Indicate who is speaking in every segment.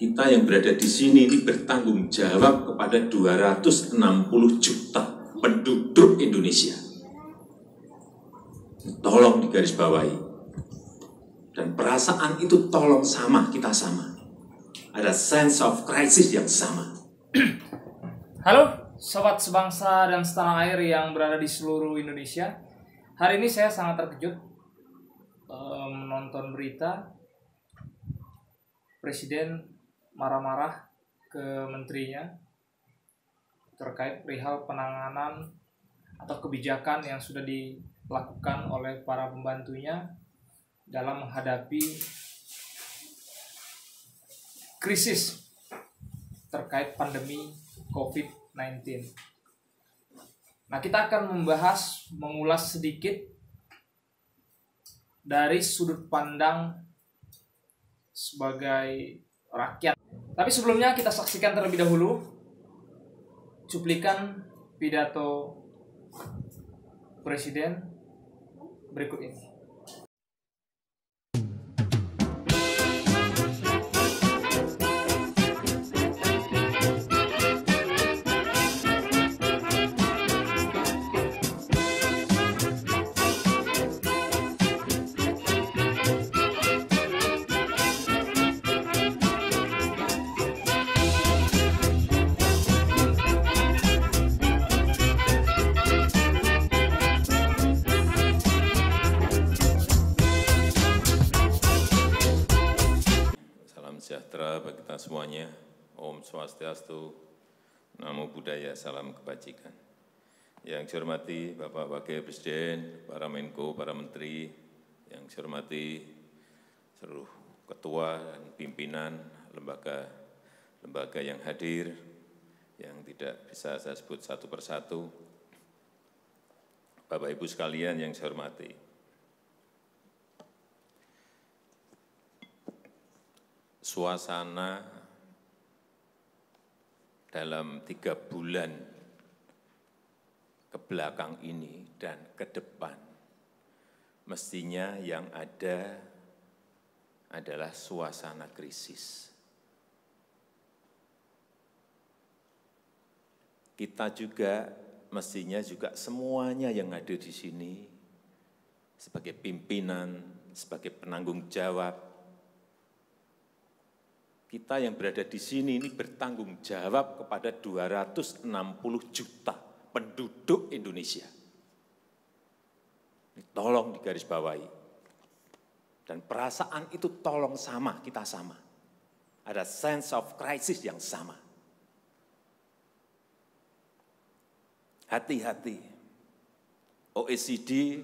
Speaker 1: Kita yang berada di sini ini bertanggung jawab kepada 260 juta penduduk Indonesia. Tolong digarisbawahi. Dan perasaan itu tolong sama, kita sama. Ada sense of crisis yang sama.
Speaker 2: Halo, sobat sebangsa dan setanah air yang berada di seluruh Indonesia. Hari ini saya sangat terkejut menonton berita Presiden marah-marah ke menterinya terkait perihal penanganan atau kebijakan yang sudah dilakukan oleh para pembantunya dalam menghadapi krisis terkait pandemi COVID-19. Nah, kita akan mengulas sedikit dari sudut pandang sebagai rakyat. Tapi sebelumnya kita saksikan terlebih dahulu cuplikan pidato Presiden berikut ini.
Speaker 1: Sejahtera bagi kita semuanya. Om Swastiastu, Namo Buddhaya, salam kebajikan. Yang saya hormati Bapak Wakil Presiden, para Menko, para Menteri, yang saya hormati seluruh ketua dan pimpinan lembaga yang hadir, yang tidak bisa saya sebut satu persatu. Bapak Ibu sekalian yang saya hormati. Suasana dalam 3 bulan ke belakang ini dan ke depan, mestinya yang ada adalah suasana krisis. Kita juga mestinya juga semuanya yang ada di sini sebagai pimpinan, sebagai penanggung jawab, kita yang berada di sini ini bertanggung jawab kepada 260 juta penduduk Indonesia. Ini tolong digarisbawahi. Dan perasaan itu tolong sama, kita sama. Ada sense of crisis yang sama. Hati-hati. OECD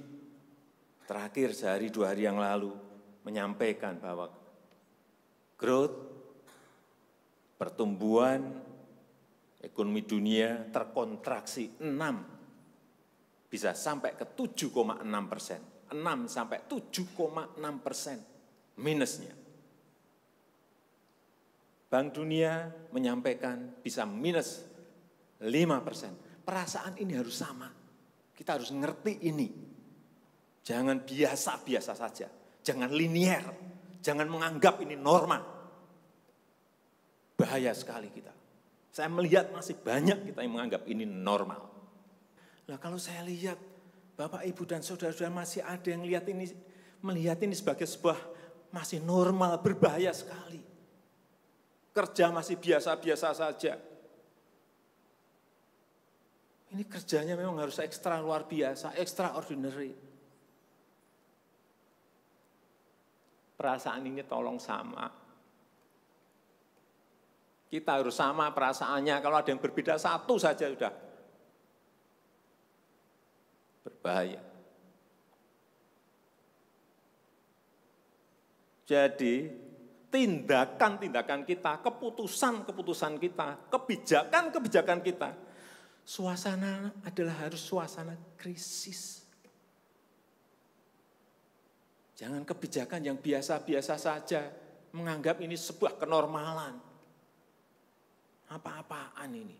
Speaker 1: terakhir sehari 2 hari yang lalu menyampaikan bahwa growth, pertumbuhan ekonomi dunia terkontraksi 6, bisa sampai ke 7,6%. 6 sampai 7,6% minusnya. Bank Dunia menyampaikan bisa minus 5%. Perasaan ini harus sama. Kita harus ngerti ini. Jangan biasa-biasa saja. Jangan linier. Jangan menganggap ini norma. Bahaya sekali kita. Saya melihat masih banyak kita yang menganggap ini normal. Nah, kalau saya lihat Bapak, Ibu, dan saudara-saudara masih ada yang melihat ini sebagai sebuah masih normal, berbahaya sekali. Kerja masih biasa-biasa saja. Ini kerjanya memang harus ekstra luar biasa, extraordinary. Perasaan ini tolong sama. Kita harus sama perasaannya, kalau ada yang berbeda satu saja sudah berbahaya. Jadi tindakan-tindakan kita, keputusan-keputusan kita, kebijakan-kebijakan kita, suasana adalah harus suasana krisis. Jangan kebijakan yang biasa-biasa saja, menganggap ini sebuah kenormalan. Apa-apaan ini?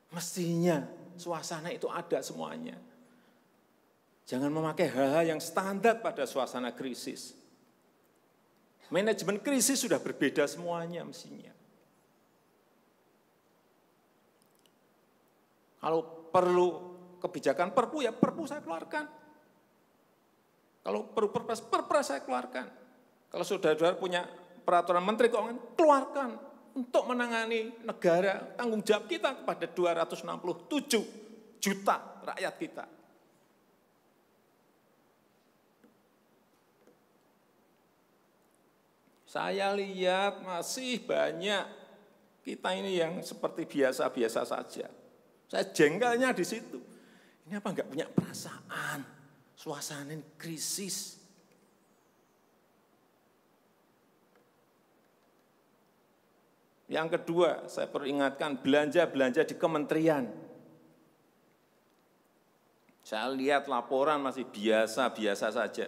Speaker 1: Mestinya suasana itu ada semuanya. Jangan memakai hal-hal yang standar pada suasana krisis. Manajemen krisis sudah berbeda semuanya mestinya. Kalau perlu kebijakan perpu, ya perpu saya keluarkan. Kalau perlu perpres saya keluarkan. Kalau saudara-saudara punya peraturan menteri keuangan, keluarkan untuk menangani negara, tanggung jawab kita kepada 267 juta rakyat kita. Saya lihat masih banyak kita ini yang seperti biasa-biasa saja. Saya jengkelnya di situ. Ini apa enggak punya perasaan, suasana krisis. Yang kedua, saya perlu ingatkan belanja-belanja di kementerian. Saya lihat laporan masih biasa-biasa saja.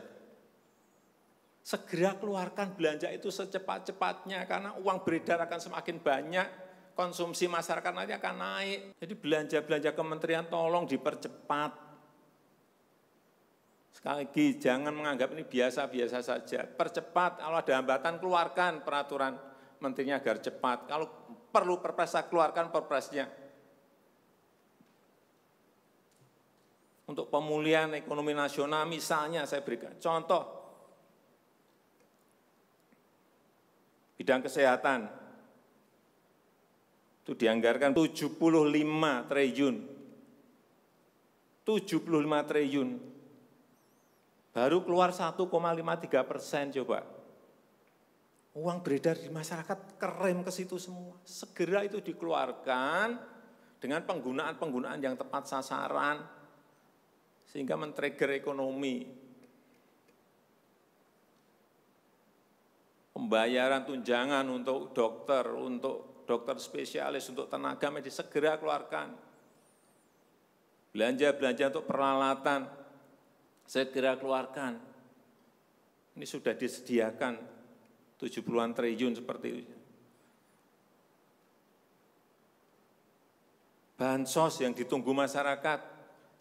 Speaker 1: Segera keluarkan belanja itu secepat-cepatnya karena uang beredar akan semakin banyak, konsumsi masyarakat nanti akan naik. Jadi belanja-belanja kementerian tolong dipercepat. Sekali lagi, jangan menganggap ini biasa-biasa saja. Percepat, kalau ada hambatan keluarkan peraturan menterinya agar cepat. Kalau perlu perpres, keluarkan perpresnya. Untuk pemulihan ekonomi nasional misalnya saya berikan contoh. Bidang kesehatan, itu dianggarkan 75 triliun. 75 triliun. Baru keluar 1,53% coba. Uang beredar di masyarakat kerem ke situ semua. Segera itu dikeluarkan dengan penggunaan-penggunaan yang tepat sasaran, sehingga men-trigger ekonomi. Pembayaran tunjangan untuk dokter spesialis, untuk tenaga medis segera keluarkan. Belanja-belanja untuk peralatan segera keluarkan. Ini sudah disediakan 70-an triliun seperti itu. Bansos yang ditunggu masyarakat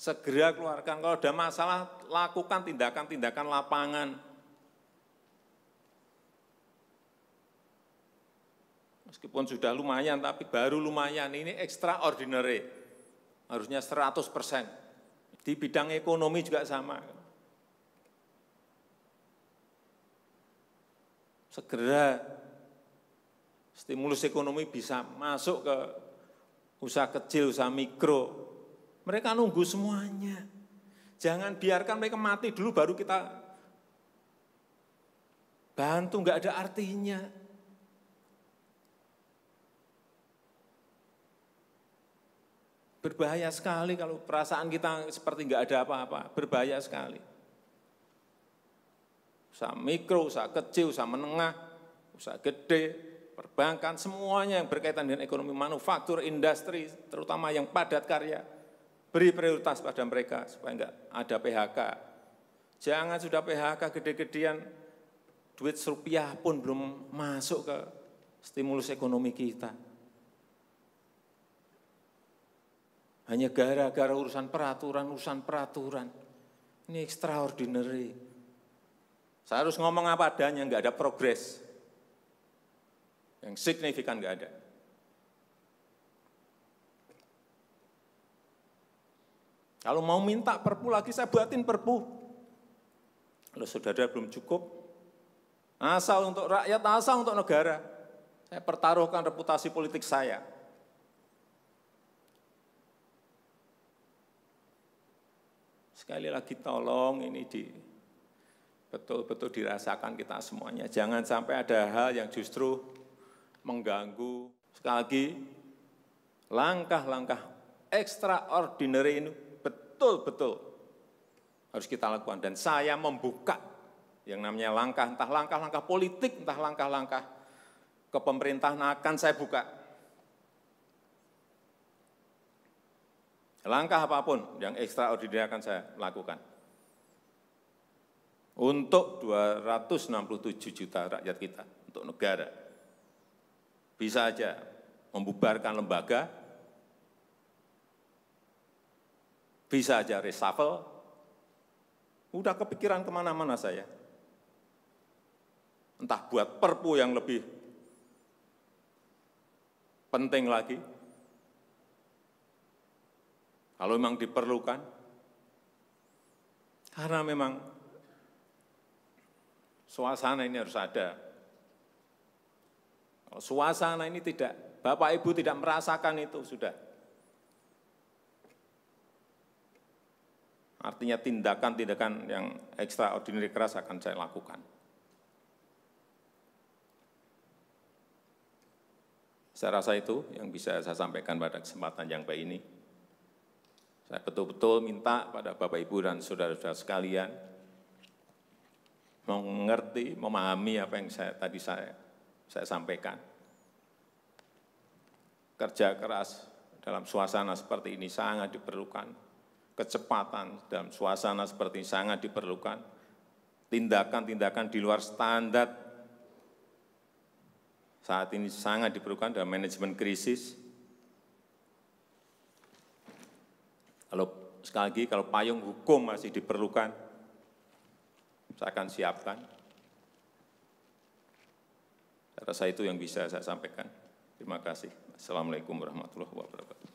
Speaker 1: segera keluarkan. Kalau ada masalah, lakukan tindakan-tindakan lapangan. Meskipun sudah lumayan, tapi baru lumayan, ini extraordinary. Harusnya 100%. Di bidang ekonomi juga sama. Segera stimulus ekonomi bisa masuk ke usaha kecil, usaha mikro. Mereka nunggu semuanya. Jangan biarkan mereka mati dulu baru kita bantu, enggak ada artinya. Berbahaya sekali kalau perasaan kita seperti enggak ada apa-apa, berbahaya sekali. Usaha mikro, usaha kecil, usaha menengah, usaha gede, perbankan, semuanya yang berkaitan dengan ekonomi manufaktur, industri, terutama yang padat karya, beri prioritas pada mereka supaya enggak ada PHK. Jangan sudah PHK gede-gedean, duit rupiah pun belum masuk ke stimulus ekonomi kita. Hanya gara-gara urusan peraturan. Ini extraordinary. Saya harus ngomong apa adanya, enggak ada progres. Yang signifikan enggak ada. Kalau mau minta perpu lagi, saya buatin perpu. Kalau saudara belum cukup, asal untuk rakyat, asal untuk negara. Saya pertaruhkan reputasi politik saya. Sekali lagi tolong ini betul-betul dirasakan kita semuanya. Jangan sampai ada hal yang justru mengganggu. Sekali lagi, langkah-langkah extraordinary ini betul-betul harus kita lakukan. Dan saya membuka yang namanya langkah, entah langkah-langkah politik, entah langkah-langkah kepemerintahan akan saya buka. Langkah apapun yang extraordinary akan saya lakukan. Untuk 267 juta rakyat kita, untuk negara. Bisa aja membubarkan lembaga, bisa aja reshuffle, udah kepikiran kemana-mana saya. entah buat perpu yang lebih penting lagi, kalau memang diperlukan, karena memang suasana ini harus ada. Kalau suasana ini tidak, Bapak Ibu tidak merasakan itu, sudah. Artinya tindakan-tindakan yang extraordinary keras akan saya lakukan. Saya rasa itu yang bisa saya sampaikan pada kesempatan yang baik ini. Saya betul-betul minta pada Bapak, Ibu, dan saudara-saudara sekalian mengerti, memahami apa yang tadi saya sampaikan. Kerja keras dalam suasana seperti ini sangat diperlukan. Kecepatan dalam suasana seperti ini sangat diperlukan. Tindakan-tindakan di luar standar saat ini sangat diperlukan dalam manajemen krisis. Sekali lagi, kalau payung hukum masih diperlukan, saya akan siapkan. Saya rasa itu yang bisa saya sampaikan. Terima kasih. Assalamualaikum warahmatullahi wabarakatuh.